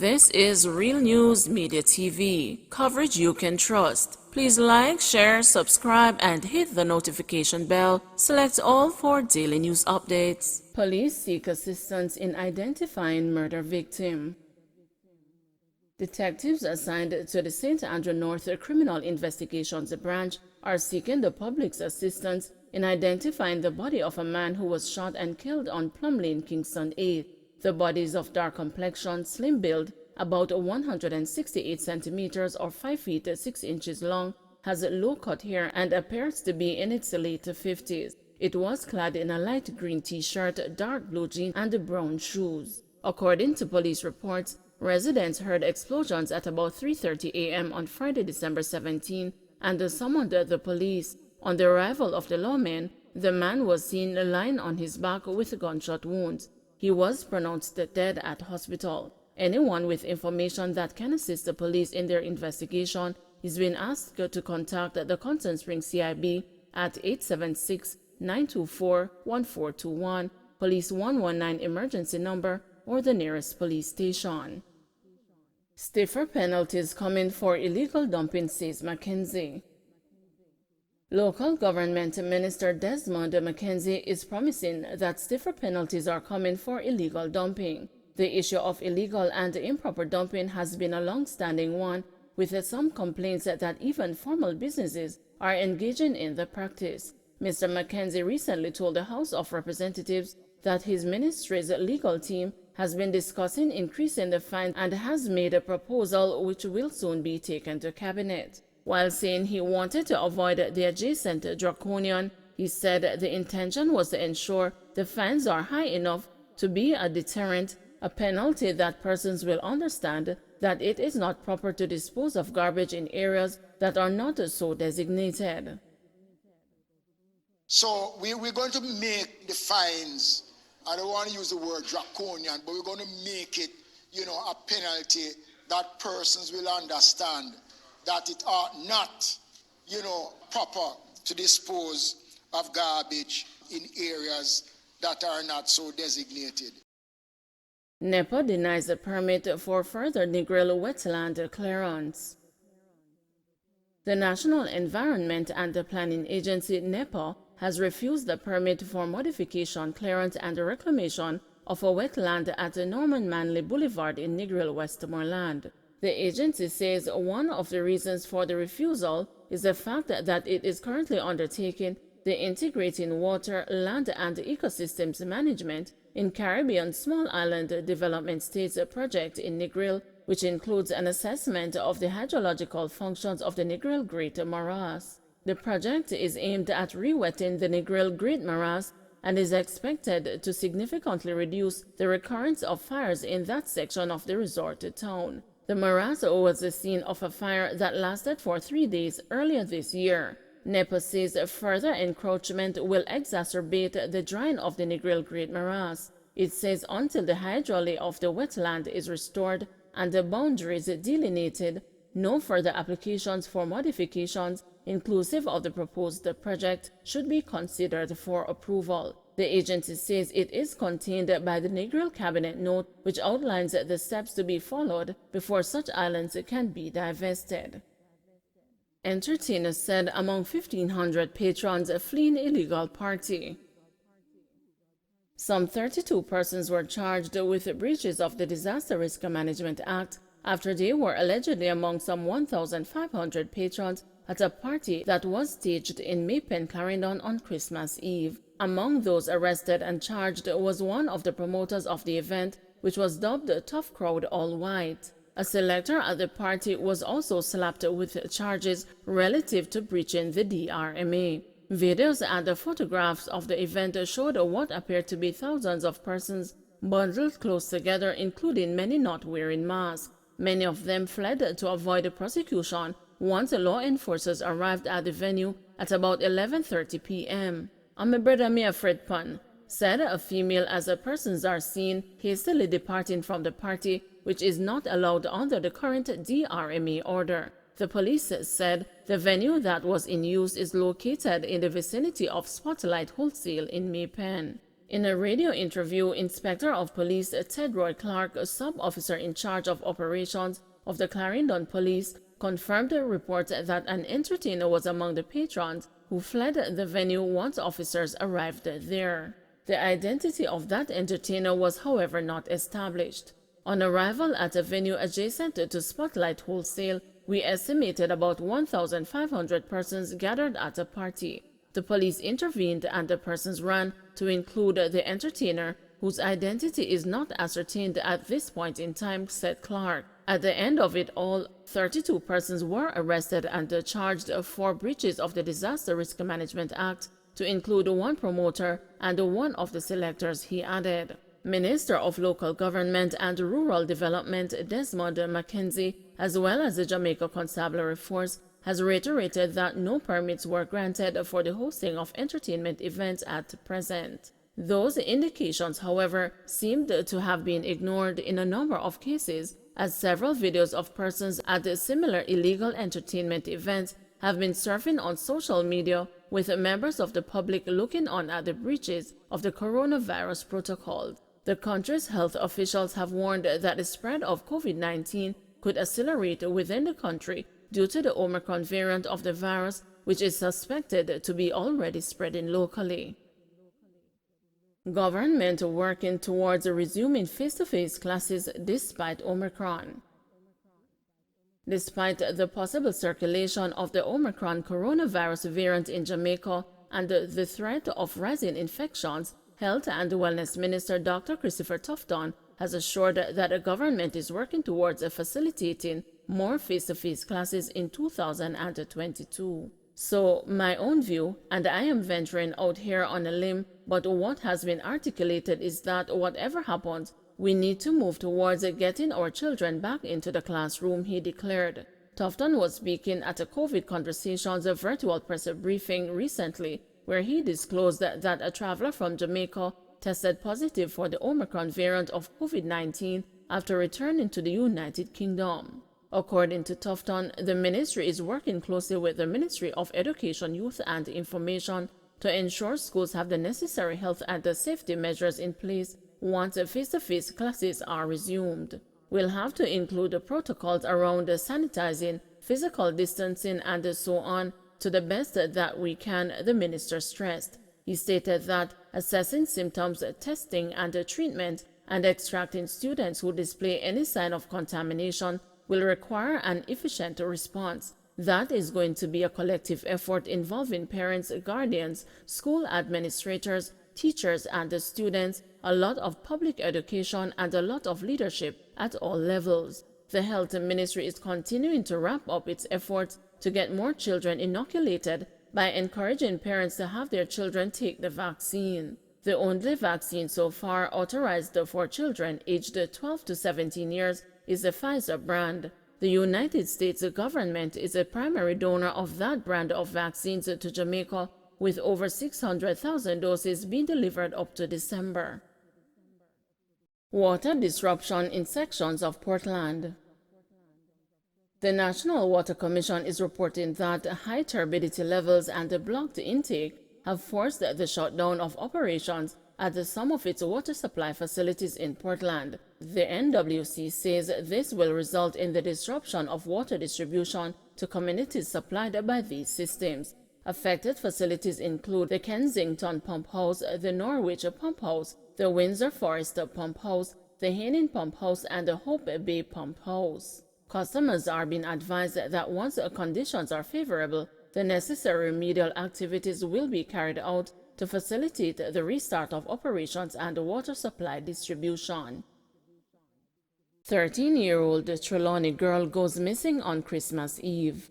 This is Real News Media TV, coverage you can trust. Please like, share, subscribe, and hit the notification bell. Select all for daily news updates. Police seek assistance in identifying murder victim. Detectives assigned to the St. Andrew North Criminal Investigations Branch are seeking the public's assistance in identifying the body of a man who was shot and killed on Plum Lane, Kingston 8. The body is of dark complexion, slim build, about 168 centimeters or 5 feet 6 inches long, has low-cut hair and appears to be in its late 50s. It was clad in a light green t-shirt, dark blue jeans, and brown shoes. According to police reports, residents heard explosions at about 3:30 a.m. on Friday, December 17, and summoned the police. On the arrival of the lawmen, the man was seen lying on his back with gunshot wounds. He was pronounced dead at hospital. Anyone with information that can assist the police in their investigation is being asked to contact the Constant Springs CIB at 876-924-1421, Police 119 emergency number, or the nearest police station. Stiffer penalties coming for illegal dumping, says Mackenzie. Local Government Minister Desmond McKenzie is promising that stiffer penalties are coming for illegal dumping. The issue of illegal and improper dumping has been a long-standing one, with some complaints that even formal businesses are engaging in the practice. Mr. McKenzie recently told the House of Representatives that his ministry's legal team has been discussing increasing the fine and has made a proposal which will soon be taken to Cabinet. While saying he wanted to avoid the adjacent draconian, he said the intention was to ensure the fines are high enough to be a deterrent, a penalty that persons will understand that it is not proper to dispose of garbage in areas that are not so designated. So we're going to make the fines, I don't want to use the word draconian, but we're going to make it, a penalty that persons will understand that it are not, proper to dispose of garbage in areas that are not so designated. NEPAL denies a permit for further Negril wetland clearance. The National Environment and Planning Agency, NEPAL, has refused the permit for modification, clearance, and reclamation of a wetland at Norman Manley Boulevard in Negril, Westmoreland. The agency says one of the reasons for the refusal is the fact that it is currently undertaking the Integrating Water, Land, and Ecosystems Management in Caribbean Small Island Development States project in Negril, which includes an assessment of the hydrological functions of the Negril Great Morass. The project is aimed at re-wetting the Negril Great Morass and is expected to significantly reduce the recurrence of fires in that section of the resort town. The morass was the scene of a fire that lasted for 3 days earlier this year. NEPA says further encroachment will exacerbate the drying of the Negril Great Morass. It says until the hydrology of the wetland is restored and the boundaries delineated, no further applications for modifications, inclusive of the proposed project, should be considered for approval. The agency says it is contained by the Negril Cabinet Note, which outlines the steps to be followed before such islands can be divested. Entertainers said among 1,500 patrons fleeing illegal party. Some 32 persons were charged with breaches of the Disaster Risk Management Act after they were allegedly among some 1,500 patrons at a party that was staged in Maypen, Clarendon on Christmas Eve. Among those arrested and charged was one of the promoters of the event, which was dubbed Tough Crowd All White. A selector at the party was also slapped with charges relative to breaching the DRMA. Videos and photographs of the event showed what appeared to be thousands of persons bundled close together, including many not wearing masks. Many of them fled to avoid prosecution once law enforcers arrived at the venue at about 11:30 p.m. "I'm a brother, me afraid pan," said a female as the persons are seen hastily departing from the party, which is not allowed under the current DRMA order. The police said the venue that was in use is located in the vicinity of Spotlight Wholesale in Maypen. In a radio interview, Inspector of Police Ted Roy Clark, a sub-officer in charge of operations of the Clarendon Police, confirmed the report that an entertainer was among the patrons who fled the venue once officers arrived there. The identity of that entertainer was, however, not established. On arrival at a venue adjacent to Spotlight Wholesale, we estimated about 1,500 persons gathered at a party. The police intervened and the persons ran, to include the entertainer, whose identity is not ascertained at this point in time, said Clark. At the end of it all, 32 persons were arrested and charged for breaches of the Disaster Risk Management Act, to include one promoter and one of the selectors, he added. Minister of Local Government and Rural Development Desmond McKenzie, as well as the Jamaica Constabulary Force, has reiterated that no permits were granted for the hosting of entertainment events at present. Those indications, however, seemed to have been ignored in a number of cases, as several videos of persons at similar illegal entertainment events have been surfing on social media, with members of the public looking on at the breaches of the coronavirus protocol. The country's health officials have warned that the spread of COVID-19 could accelerate within the country due to the Omicron variant of the virus, which is suspected to be already spreading locally. Government working towards resuming face-to-face classes despite Omicron. Despite the possible circulation of the Omicron coronavirus variant in Jamaica and the threat of rising infections, Health and Wellness Minister Dr. Christopher Tufton has assured that the government is working towards facilitating more face-to-face classes in 2022. So, my own view, and I am venturing out here on a limb, but what has been articulated is that whatever happens, we need to move towards getting our children back into the classroom, he declared. Tufton was speaking at a COVID Conversations virtual press briefing recently, where he disclosed that a traveler from Jamaica tested positive for the Omicron variant of COVID-19 after returning to the United Kingdom. According to Tufton, the ministry is working closely with the Ministry of Education, Youth and Information to ensure schools have the necessary health and safety measures in place once face-to-face classes are resumed. We'll have to include the protocols around sanitizing, physical distancing, and so on to the best that we can, the minister stressed. He stated that assessing symptoms, testing and treatment, and extracting students who display any sign of contamination will require an efficient response. That is going to be a collective effort involving parents, guardians, school administrators, teachers and the students, a lot of public education and a lot of leadership at all levels. The health ministry is continuing to ramp up its efforts to get more children inoculated by encouraging parents to have their children take the vaccine. The only vaccine so far authorized for children aged 12 to 17 years is the Pfizer brand. The United States government is a primary donor of that brand of vaccines to Jamaica, with over 600,000 doses being delivered up to December. Water disruption in sections of Portland. The National Water Commission is reporting that high turbidity levels and blocked intake have forced the shutdown of operations at some of its water supply facilities in Portland. The NWC says this will result in the disruption of water distribution to communities supplied by these systems. Affected facilities include the Kensington Pump House, the Norwich Pump House, the Windsor Forest Pump House, the Haining Pump House, and the Hope Bay Pump House. Customers are being advised that once conditions are favorable, the necessary remedial activities will be carried out to facilitate the restart of operations and water supply distribution. 13-year-old Trelawney girl goes missing on Christmas Eve.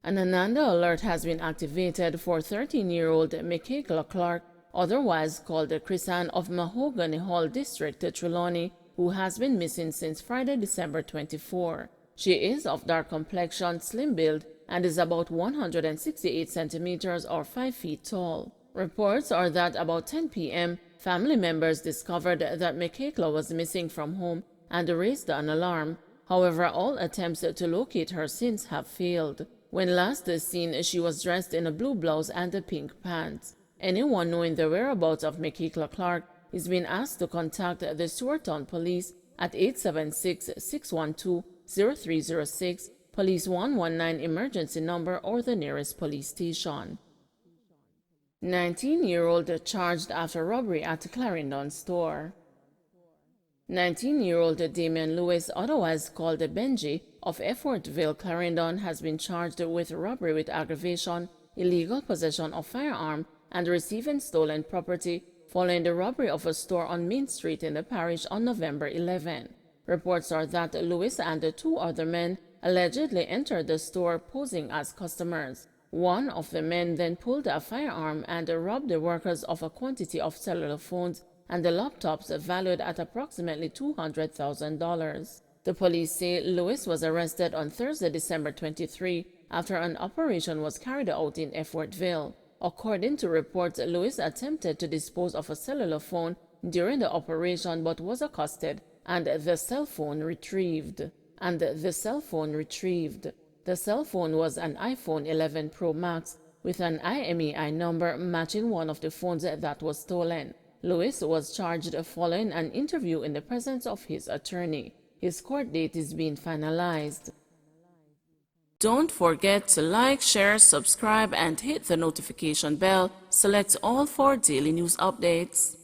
An Ananda alert has been activated for 13-year-old Michaela Clark, otherwise called Chrisanne of Mahogany Hall District, Trelawney, who has been missing since Friday, December 24. She is of dark complexion, slim build, and is about 168 centimeters or 5 feet tall. Reports are that about 10 p.m., family members discovered that Michaela was missing from home and raised an alarm. However, all attempts to locate her since have failed. When last seen, she was dressed in a blue blouse and pink pants. Anyone knowing the whereabouts of Michaela Clark is being asked to contact the Stewartown Police at 876-612-0306, Police 119 emergency number, or the nearest police station. 19-year-old charged after robbery at Clarendon store. 19-year-old Damian Lewis, otherwise called Benji, of Effortville, Clarendon, has been charged with robbery with aggravation, illegal possession of firearm, and receiving stolen property following the robbery of a store on Main Street in the parish on November 11. Reports are that Lewis and the two other men allegedly entered the store posing as customers. One of the men then pulled a firearm and robbed the workers of a quantity of cellular phones and the laptops valued at approximately $200,000. The police say Lewis was arrested on Thursday, December 23, after an operation was carried out in Effortville. According to reports, Lewis attempted to dispose of a cellular phone during the operation but was accosted and the cell phone retrieved. The cell phone was an iPhone 11 Pro Max with an IMEI number matching one of the phones that was stolen. Lewis was charged following an interview in the presence of his attorney. His court date is being finalized. Don't forget to like, share, subscribe, and hit the notification bell. Select all for daily news updates.